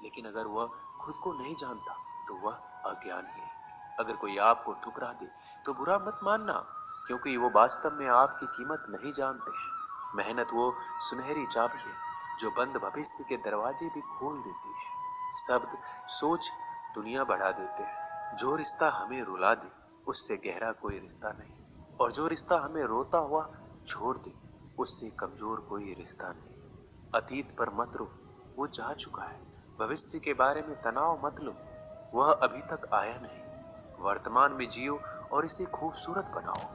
लेकिन अगर वह खुद को नहीं जानता तो वह अज्ञानी है। अगर कोई आपको ठुकरा दे तो बुरा मत मानना, क्योंकि वो वास्तव में आपकी कीमत नहीं जानते हैं। मेहनत वो सुनहरी चाबी है जो बंद भविष्य के दरवाजे भी खोल देती है। शब्द, सोच दुनिया बढ़ा देते हैं। जो रिश्ता हमें रुला दे उससे गहरा कोई रिश्ता नहीं, और जो रिश्ता हमें रोता हुआ छोड़ दे उससे कमजोर कोई रिश्ता नहीं। अतीत पर मत रो, वो जा चुका है। भविष्य के बारे में तनाव मत लो, वह अभी तक आया नहीं। वर्तमान में जियो और इसे खूबसूरत बनाओ।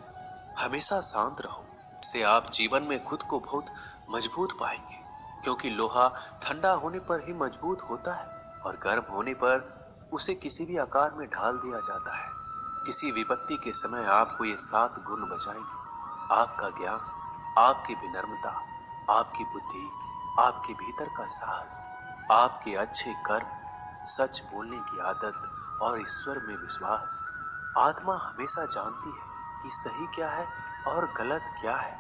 हमेशा शांत रहो, इससे आप जीवन में खुद को बहुत मजबूत पाएंगे, क्योंकि लोहा ठंडा होने पर ही मजबूत होता है और गर्म होने पर उसे किसी भी आकार में ढाल दिया जाता है। किसी विपत्ति के समय आपको ये 7 गुण बचाएंगे: आपका ज्ञान, आपकी विनम्रता, आपकी बुद्धि, आपके भीतर का साहस, आपके अच्छे कर्म, सच बोलने की आदत और ईश्वर में विश्वास। आत्मा हमेशा जानती है कि सही क्या है और गलत क्या है,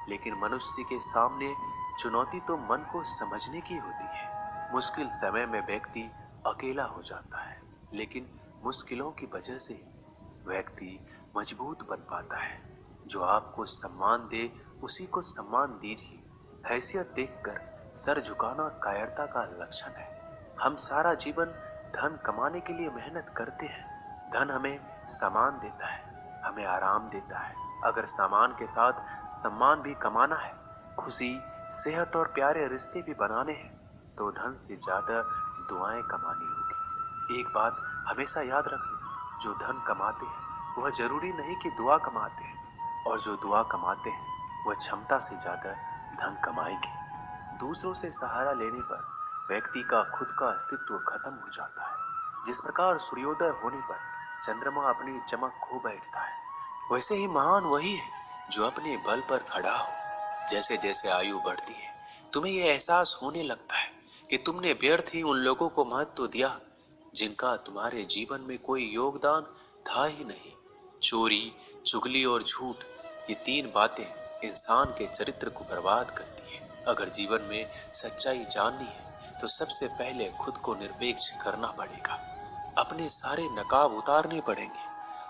लेकिन मनुष्य के सामने चुनौती तो मन को समझने की होती है। मुश्किल समय में व्यक्ति अकेला हो जाता है, लेकिन मुश्किलों की वजह से व्यक्ति मजबूत बन पाता है। जो आपको सम्मान दे उसी को सम्मान दीजिए। हैसियत देखकर सर झुकाना कायरता का लक्षण है। हम सारा जीवन धन कमाने के लिए मेहनत करते हैं। धन हमें सामान देता है, हमें आराम देता है। अगर सामान के साथ सम्मान भी कमाना है, खुशी, सेहत और प्यारे रिश्ते भी बनाने हैं, तो धन से ज्यादा दुआएं कमानी होगी। एक बात हमेशा याद रखना, जो धन कमाते हैं वह जरूरी नहीं कि दुआ कमाते हैं, और जो दुआ कमाते हैं वह क्षमता से ज्यादा धन कमाएंगे। दूसरों से सहारा लेने पर व्यक्ति का खुद का अस्तित्व खत्म हो जाता है। जिस प्रकार सूर्योदय होने पर चंद्रमा अपनी चमक खो बैठता है, वैसे ही महान वही है जो अपने बल पर खड़ा हो। जैसे जैसे आयु बढ़ती है तुम्हें यह एहसास होने लगता है कि तुमने व्यर्थ ही उन लोगों को महत्व दिया जिनका तुम्हारे जीवन में कोई योगदान था ही नहीं। चोरी, चुगली और झूठ, ये 3 बातें इंसान के चरित्र को बर्बाद करती है। अगर जीवन में सच्चाई जाननी है तो सबसे पहले खुद को निरपेक्ष करना पड़ेगा। अपने सारे नकाब उतारने पड़ेंगे,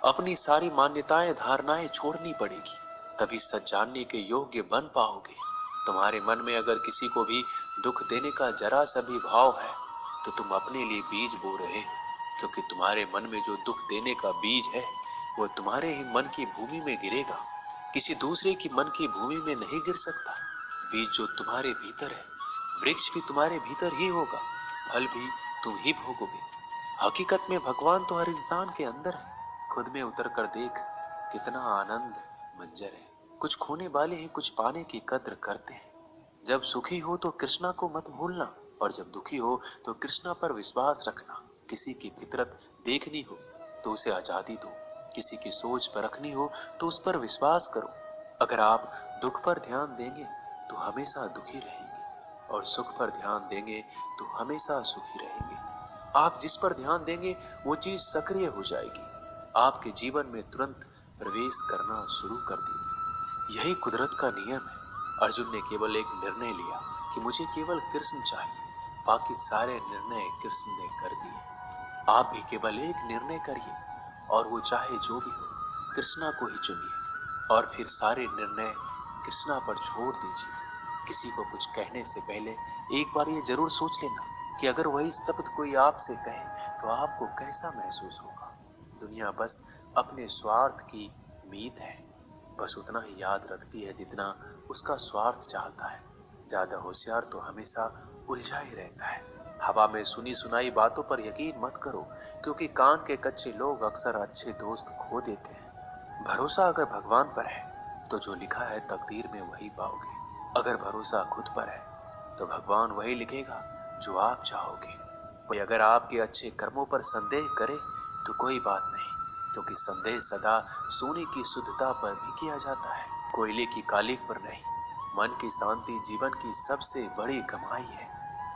अपनी सारी मान्यताएं धारणाएं छोड़नी पड़ेगी, तभी सच जानने के योग्य बन पाओगे। तुम्हारे मन में अगर किसी को भी दुख देने का जरा सा भी भाव है तो तुम अपने लिए बीज बो रहे हो, क्योंकि तुम्हारे मन में जो दुख देने का बीज है वो तुम्हारे ही मन की भूमि में गिरेगा, किसी दूसरे की मन की भूमि में नहीं गिर सकता। बीज जो तुम्हारे भीतर है, वृक्ष भी तुम्हारे भीतर ही होगा, फल भी तुम ही भोगोगे। हकीकत में भगवान तो हर इंसान के अंदर है। खुद में उतर कर देख, कितना आनंद मंजर है। कुछ खोने वाले ही कुछ पाने की कद्र करते हैं। जब सुखी हो तो कृष्णा को मत भूलना, और जब दुखी हो तो कृष्णा पर विश्वास रखना। किसी की फितरत देखनी हो तो उसे आजादी दो, किसी की सोच परखनी हो तो उस पर विश्वास करो। अगर आप दुख पर ध्यान देंगे तो हमेशा दुखी रहेंगे, और सुख पर ध्यान देंगे तो हमेशा सुखी रहेंगे। आप जिस पर ध्यान देंगे वो चीज सक्रिय हो जाएगी, आपके जीवन में तुरंत प्रवेश करना शुरू कर देगी। यही कुदरत का नियम है। अर्जुन ने केवल एक निर्णय लिया कि मुझे केवल कृष्ण चाहिए, बाकी सारे निर्णय कृष्ण ने कर दिए। आप भी केवल एक निर्णय करिए, और वो चाहे जो भी हो, कृष्णा को ही चुनिए, और फिर सारे निर्णय कृष्णा पर छोड़ दीजिए। किसी को कुछ कहने से पहले एक बार ये जरूर सोच लेना कि अगर वही शब्द कोई आपसे कहे तो आपको कैसा महसूस होगा। दुनिया बस अपने स्वार्थ की मीत है, बस उतना ही याद रखती है जितना उसका स्वार्थ चाहता है। ज्यादा होशियार तो हमेशा उलझा ही रहता है। हवा में सुनी सुनाई बातों पर यकीन मत करो, क्योंकि कान के कच्चे लोग अक्सर अच्छे दोस्त खो देते हैं। भरोसा अगर भगवान पर है तो जो लिखा है तकदीर में वही पाओगे। अगर भरोसा खुद पर है तो भगवान वही लिखेगा जो आप चाहोगे। कोई अगर आपके अच्छे कर्मों पर संदेह करे तो कोई बात नहीं, क्योंकि संदेह सदा सोने की शुद्धता पर भी किया जाता है, कोयले की कालिख पर नहीं। मन की शांति जीवन की सबसे बड़ी कमाई है।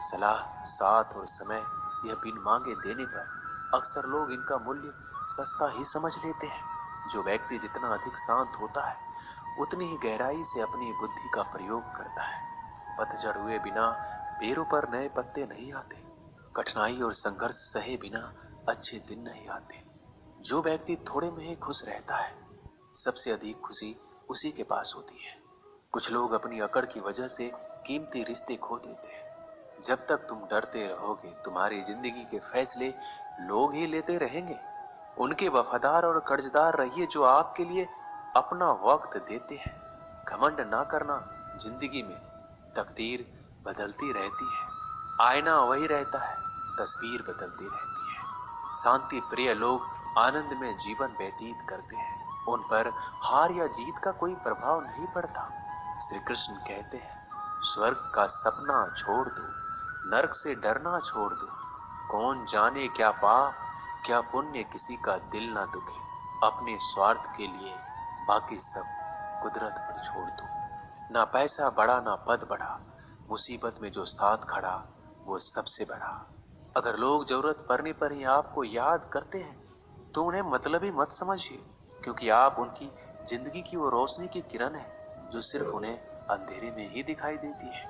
सलाह, साथ और समय यह बिन मांगे देने पर अक्सर लोग इनका मूल्य सस्ता ही समझ लेते हैं। जो व्यक्ति जितना अधिक शांत होता है उतनी ही गहराई से अपनी बुद्धि का प्रयोग करता है। पतझड़ हुए बिना पेड़ों पर नए पत्ते नहीं आते। कठिनाई और संघर्ष सहे बिना अच्छे दिन नहीं आते। जो व्यक्ति थोड़े में ही खुश रहता है, सबसे अधिक खुशी उसी के पास होती है। कुछ लोग अपनी अकड़ की वजह से कीमती रिश्ते खो देते हैं। जब तक तुम डरते रहोगे, तुम्हारी जिंदगी के फैसले लोग ही लेते रहेंगे। उनके वफादार और कर्जदार रहिए जो आपके लिए अपना वक्त देते हैं। घमंड ना करना, जिंदगी में तकदीर बदलती रहती है, आईना वही रहता है, तस्वीर बदलती रहती है। शांति प्रिय लोग आनंद में जीवन व्यतीत करते हैं, उन पर हार या जीत का कोई प्रभाव नहीं पड़ता। श्री कृष्ण कहते हैं, स्वर्ग का सपना छोड़ दो, नरक से डरना छोड़ दो। कौन जाने क्या पाप क्या पुण्य किसी का दिल ना दुखे। अपने स्वार्थ के लिए बाकी सब कुदरत पर छोड़ दो। ना पैसा बड़ा ना पद बढ़ा, मुसीबत में जो साथ खड़ा वो सबसे बड़ा। अगर लोग जरूरत पड़ने पर ही आपको याद करते हैं तो उन्हें मतलबी मत समझिए, क्योंकि आप उनकी जिंदगी की वो रोशनी की किरण है जो सिर्फ उन्हें अंधेरे में ही दिखाई देती है।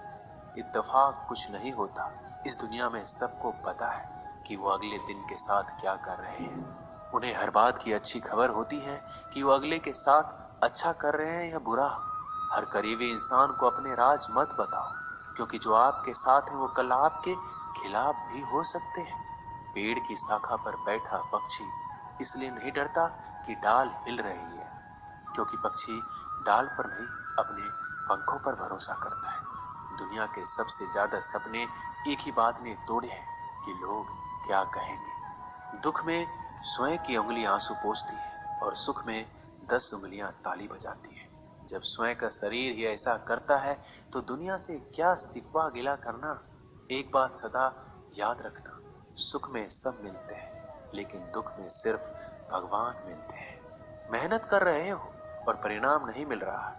इत्तेफाक कुछ नहीं होता। इस दुनिया में सबको पता है कि वो अगले दिन के साथ क्या कर रहे हैं। उन्हें हर बात की अच्छी खबर होती है कि वो अगले के साथ अच्छा कर रहे हैं या बुरा। हर करीबी इंसान को अपने राज मत बताओ, क्योंकि जो आपके साथ है वो कल आपके खिलाफ भी हो सकते हैं। पेड़ की शाखा पर बैठा पक्षी इसलिए नहीं डरता कि डाल हिल रही है, क्योंकि पक्षी डाल पर नहीं अपने पंखों पर भरोसा करता है। दुनिया के सबसे ज्यादा सपने एक ही बात ने तोड़े हैं कि लोग क्या कहेंगे। दुख में स्वयं की उंगली आंसू पोंछती है और सुख में 10 उंगलियां ताली बजाती है। जब स्वयं का शरीर ही ऐसा करता है तो दुनिया से क्या सिकवा गिला करना। एक बात सदा याद रखना, सुख में सब मिलते हैं लेकिन दुख में सिर्फ भगवान मिलते हैं। मेहनत कर रहे हो और परिणाम नहीं मिल रहा,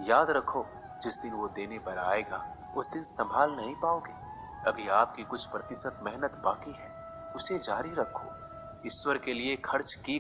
याद रखो जिस दिन वो देने पर आएगा उस दिन संभाल नहीं पाओगे। अभी आपकी कुछ प्रतिशत मेहनत बाकी है, उसे जारी रखो। ईश्वर के लिए खर्च की